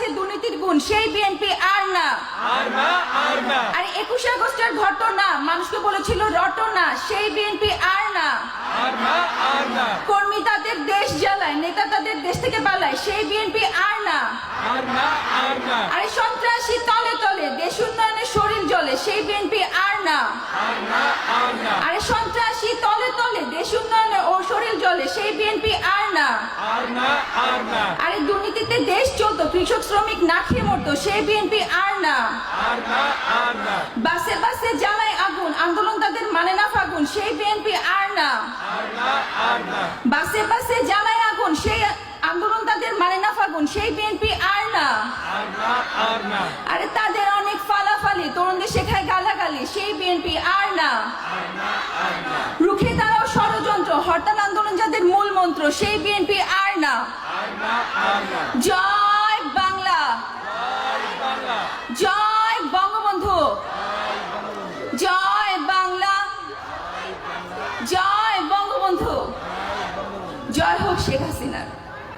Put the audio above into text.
আছে দুর্নীতির গুণ, সেই বিএনপি আর না। আর 21 আগস্টের ঘটনা মানুষকে বলেছিল রটনা, সেই বিএনপি আর না। কর্মী তাদের দেশ জ্বালায়, নেতা তাদের দেশ থেকে পালায়, সেই বিএনপি আর না। আরে সন্ত্রাসী তলে তলে দেশ উন্নয়নের শরীর জ্বলে, সেই বিএনপি আর না। আরে সন্ত্রাসী তলে তলে দেশ উন্নয়নে ও শরীর জ্বলে, সেই বিএনপি আর না। আরে দুর্নীতিতে দেশ চলতো, কৃষক শ্রমিক না খেয়ে মরতো, সেই বিএনপি আর না। বাসে বাসে জ্বালায় আগুন, আন্দোলন তাদের মানে না ফাগুন, সেই বিএনপি আর না। বাসে বাসে জ্বালায় আগুন, সেই আন্দোলন তাদের মানে না ফাগুন, সেই বিএনপি আর না। আরে তাদের অনেক ফালাফালি, তরুণদের শেখায় গালাগালি, সেই বিএনপি আর না। রুখে দাঁড়াও ষড়যন্ত্র, হরতাল আন্দোলন যাদের মূল মন্ত্র, সেই বিএনপি আর না। জয় বাংলা, জয় বঙ্গবন্ধু, জয় বাংলা, জয় বঙ্গবন্ধু, জয় হোক শেখ হাসিনার।